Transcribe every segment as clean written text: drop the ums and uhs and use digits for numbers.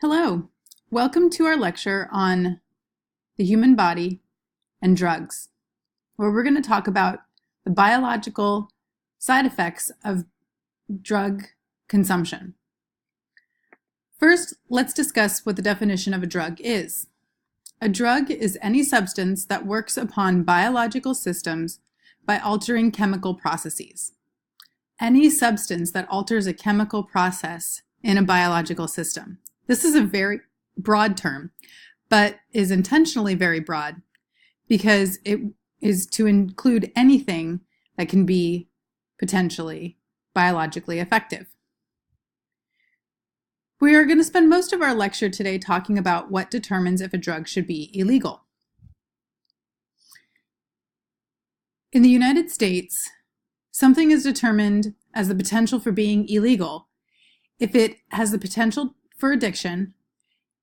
Hello, welcome to our lecture on the human body and drugs, where we're going to talk about the biological side effects of drug consumption. First, let's discuss what the definition of a drug is. A drug is any substance that works upon biological systems by altering chemical processes. Any substance that alters a chemical process in a biological system. This is a very broad term, but is intentionally very broad because it is to include anything that can be potentially biologically effective. We are going to spend most of our lecture today talking about what determines if a drug should be illegal. In the United States, something is determined as the potential for being illegal if it has the potential for addiction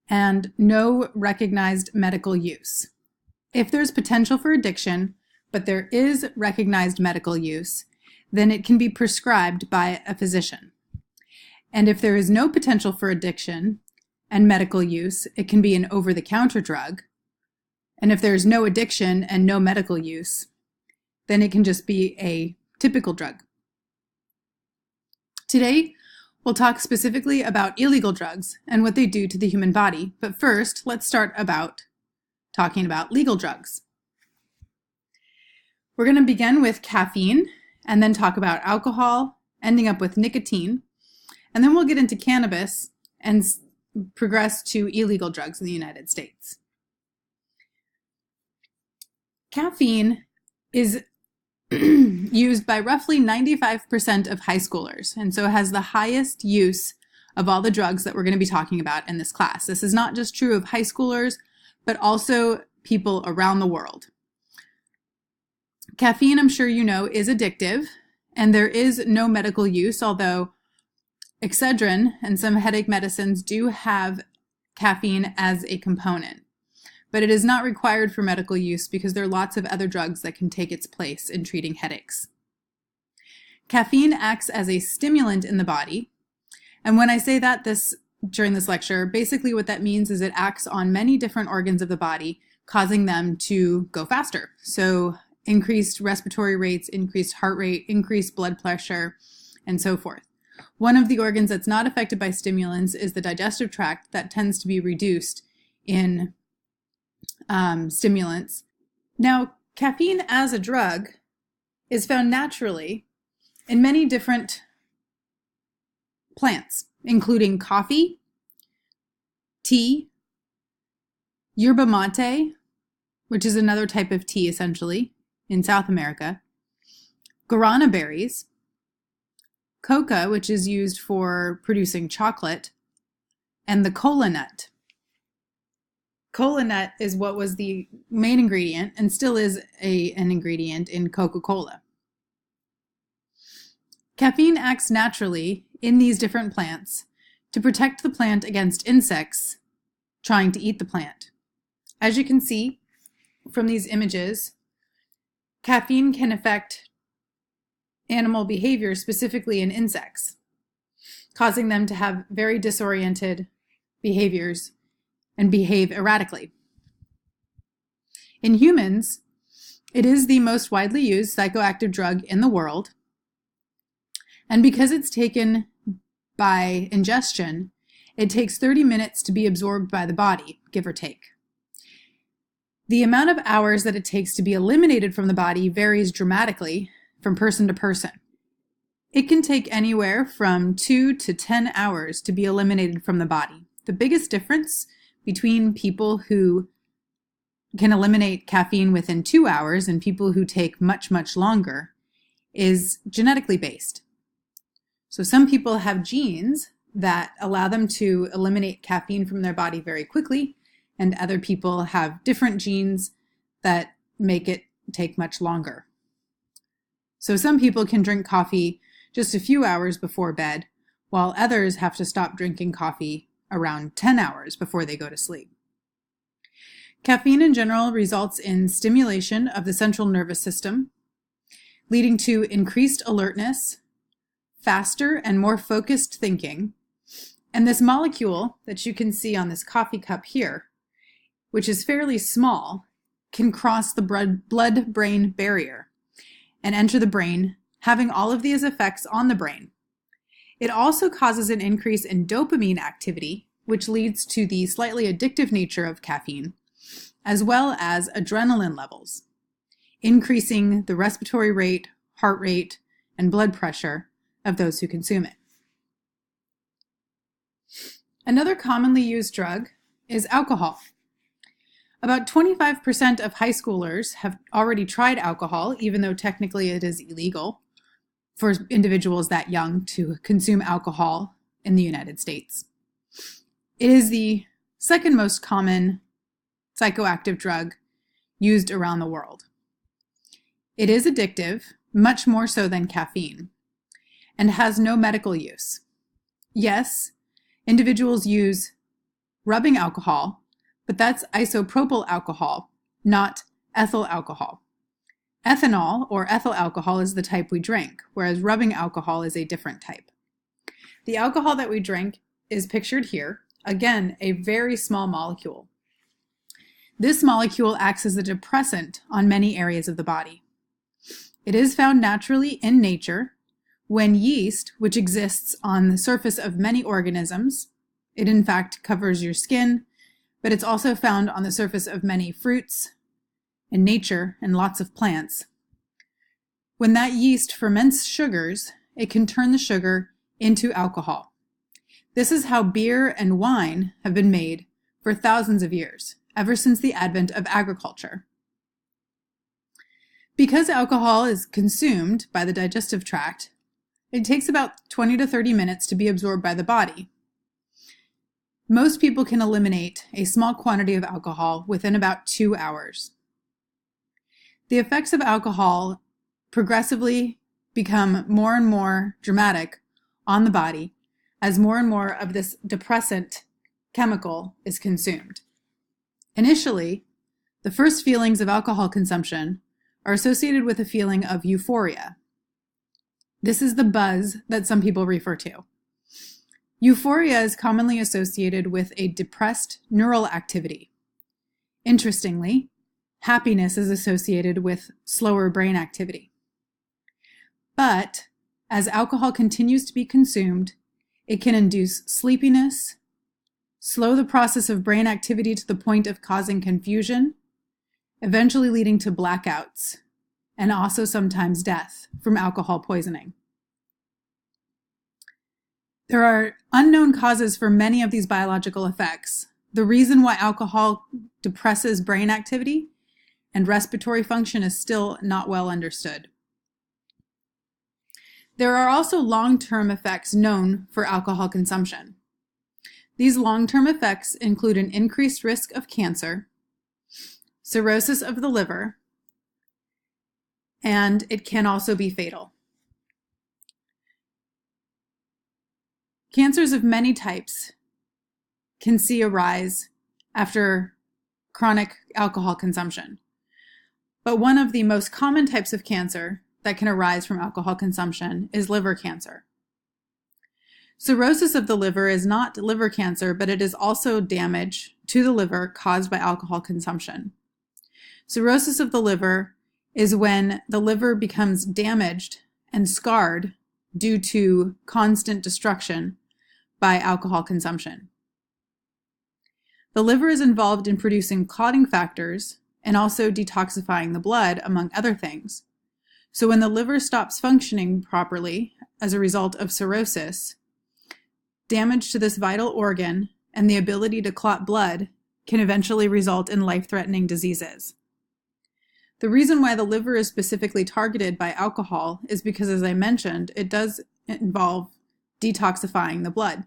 and no recognized medical use. If there's potential for addiction, but there is recognized medical use, then it can be prescribed by a physician. And if there is no potential for addiction and medical use, it can be an over-the-counter drug. And if there's no addiction and no medical use, then it can just be a typical drug. Today, we'll talk specifically about illegal drugs and what they do to the human body. But first, let's start talking about legal drugs. We're going to begin with caffeine and then talk about alcohol, ending up with nicotine. And then we'll get into cannabis and progress to illegal drugs in the United States. Caffeine is used by roughly 95% of high schoolers, and so it has the highest use of all the drugs that we're going to be talking about in this class. This is not just true of high schoolers, but also people around the world. Caffeine, I'm sure you know, is addictive, and there is no medical use, although Excedrin and some headache medicines do have caffeine as a component. But it is not required for medical use because there are lots of other drugs that can take its place in treating headaches. Caffeine acts as a stimulant in the body. And when I say that during this lecture, basically what that means is it acts on many different organs of the body, causing them to go faster. So increased respiratory rates, increased heart rate, increased blood pressure, and so forth. One of the organs that's not affected by stimulants is the digestive tract that tends to be reduced in stimulants. Now, caffeine as a drug is found naturally in many different plants, including coffee, tea, yerba mate, which is another type of tea essentially in South America, guarana berries, coca, which is used for producing chocolate, and the cola nut. Cola nut is what was the main ingredient and still is an ingredient in Coca-Cola. Caffeine acts naturally in these different plants to protect the plant against insects trying to eat the plant. As you can see from these images, caffeine can affect animal behavior, specifically in insects, causing them to have very disoriented behaviors and behave erratically. In humans, it is the most widely used psychoactive drug in the world, and because it's taken by ingestion, it takes 30 minutes to be absorbed by the body, give or take. The amount of hours that it takes to be eliminated from the body varies dramatically from person to person. It can take anywhere from 2 to 10 hours to be eliminated from the body. The biggest difference between people who can eliminate caffeine within 2 hours and people who take much, much longer is genetically based. So some people have genes that allow them to eliminate caffeine from their body very quickly, and other people have different genes that make it take much longer. So some people can drink coffee just a few hours before bed, while others have to stop drinking coffee around 10 hours before they go to sleep. Caffeine in general results in stimulation of the central nervous system, leading to increased alertness, faster and more focused thinking, And this molecule that you can see on this coffee cup here, which is fairly small, can cross the blood-brain barrier and enter the brain, having all of these effects on the brain. It also causes an increase in dopamine activity, which leads to the slightly addictive nature of caffeine, as well as adrenaline levels, increasing the respiratory rate, heart rate, and blood pressure of those who consume it. Another commonly used drug is alcohol. About 25% of high schoolers have already tried alcohol, even though technically it is illegal for individuals that young to consume alcohol in the United States. It is the second most common psychoactive drug used around the world. It is addictive, much more so than caffeine, and has no medical use. Yes, individuals use rubbing alcohol, but that's isopropyl alcohol, not ethyl alcohol. Ethanol or ethyl alcohol is the type we drink, whereas rubbing alcohol is a different type. The alcohol that we drink is pictured here, again, a very small molecule. This molecule acts as a depressant on many areas of the body. It is found naturally in nature when yeast, which exists on the surface of many organisms, it in fact covers your skin, but it's also found on the surface of many fruits in nature and lots of plants. When that yeast ferments sugars, it can turn the sugar into alcohol. This is how beer and wine have been made for thousands of years, ever since the advent of agriculture. Because alcohol is consumed by the digestive tract, it takes about 20 to 30 minutes to be absorbed by the body. Most people can eliminate a small quantity of alcohol within about 2 hours. The effects of alcohol progressively become more and more dramatic on the body as more and more of this depressant chemical is consumed. Initially, the first feelings of alcohol consumption are associated with a feeling of euphoria. This is the buzz that some people refer to. Euphoria is commonly associated with a depressed neural activity. Interestingly, happiness is associated with slower brain activity. But as alcohol continues to be consumed, it can induce sleepiness, slow the process of brain activity to the point of causing confusion, eventually leading to blackouts, and also sometimes death from alcohol poisoning. There are unknown causes for many of these biological effects. The reason why alcohol depresses brain activity and respiratory function is still not well understood. There are also long-term effects known for alcohol consumption. These long-term effects include an increased risk of cancer, cirrhosis of the liver, and it can also be fatal. Cancers of many types can see a rise after chronic alcohol consumption. But one of the most common types of cancer that can arise from alcohol consumption is liver cancer. Cirrhosis of the liver is not liver cancer, but it is also damage to the liver caused by alcohol consumption. Cirrhosis of the liver is when the liver becomes damaged and scarred due to constant destruction by alcohol consumption. The liver is involved in producing clotting factors and also detoxifying the blood, among other things. So when the liver stops functioning properly as a result of cirrhosis, damage to this vital organ and the ability to clot blood can eventually result in life-threatening diseases. The reason why the liver is specifically targeted by alcohol is because, as I mentioned, it does involve detoxifying the blood.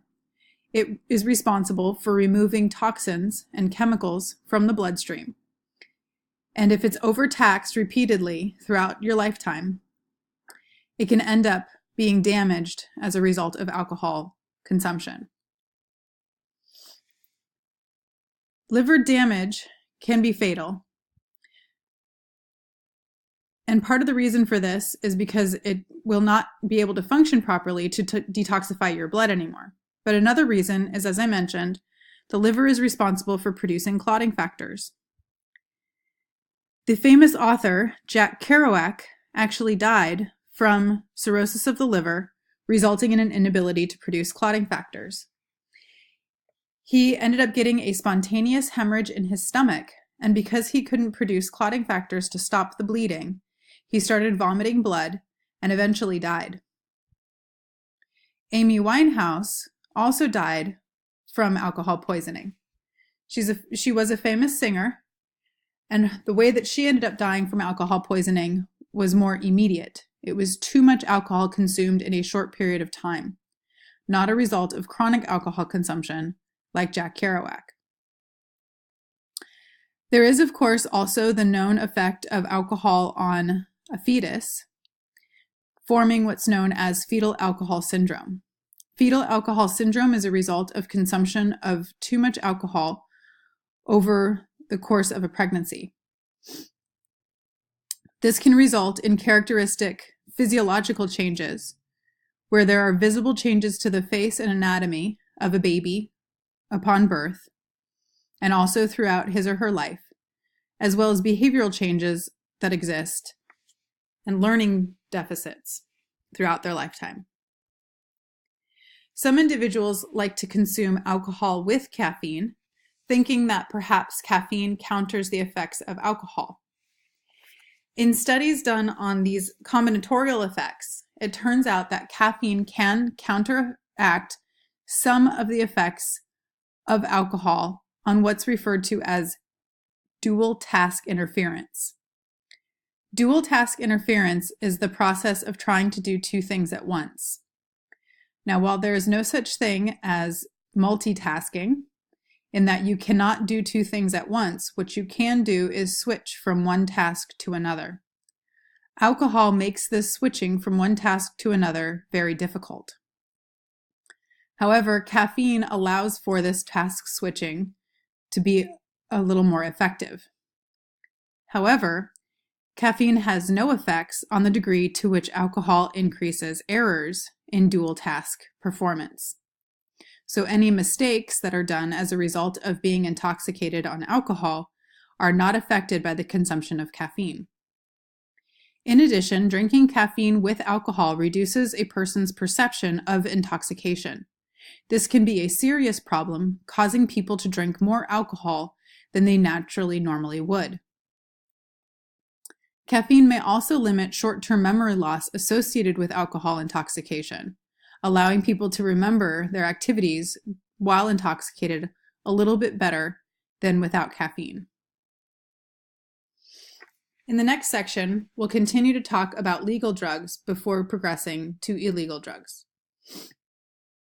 It is responsible for removing toxins and chemicals from the bloodstream. And if it's overtaxed repeatedly throughout your lifetime, it can end up being damaged as a result of alcohol consumption. Liver damage can be fatal. And part of the reason for this is because it will not be able to function properly to detoxify your blood anymore. But another reason is, as I mentioned, the liver is responsible for producing clotting factors. The famous author, Jack Kerouac, actually died from cirrhosis of the liver, resulting in an inability to produce clotting factors. He ended up getting a spontaneous hemorrhage in his stomach, and because he couldn't produce clotting factors to stop the bleeding, he started vomiting blood and eventually died. Amy Winehouse also died from alcohol poisoning. She was a famous singer, and the way that she ended up dying from alcohol poisoning was more immediate. It was too much alcohol consumed in a short period of time, not a result of chronic alcohol consumption like Jack Kerouac. There is, of course, also the known effect of alcohol on a fetus, forming what's known as fetal alcohol syndrome. Fetal alcohol syndrome is a result of consumption of too much alcohol over the course of a pregnancy. This can result in characteristic physiological changes where there are visible changes to the face and anatomy of a baby upon birth, and also throughout his or her life, as well as behavioral changes that exist and learning deficits throughout their lifetime. Some individuals like to consume alcohol with caffeine, thinking that perhaps caffeine counters the effects of alcohol. In studies done on these combinatorial effects, it turns out that caffeine can counteract some of the effects of alcohol on what's referred to as dual task interference. Dual task interference is the process of trying to do two things at once. Now, while there is no such thing as multitasking, in that you cannot do two things at once, what you can do is switch from one task to another. Alcohol makes this switching from one task to another very difficult. However, caffeine allows for this task switching to be a little more effective. However, caffeine has no effects on the degree to which alcohol increases errors in dual task performance. So any mistakes that are done as a result of being intoxicated on alcohol are not affected by the consumption of caffeine. In addition, drinking caffeine with alcohol reduces a person's perception of intoxication. This can be a serious problem, causing people to drink more alcohol than they normally would. Caffeine may also limit short-term memory loss associated with alcohol intoxication, allowing people to remember their activities while intoxicated a little bit better than without caffeine. In the next section, we'll continue to talk about legal drugs before progressing to illegal drugs.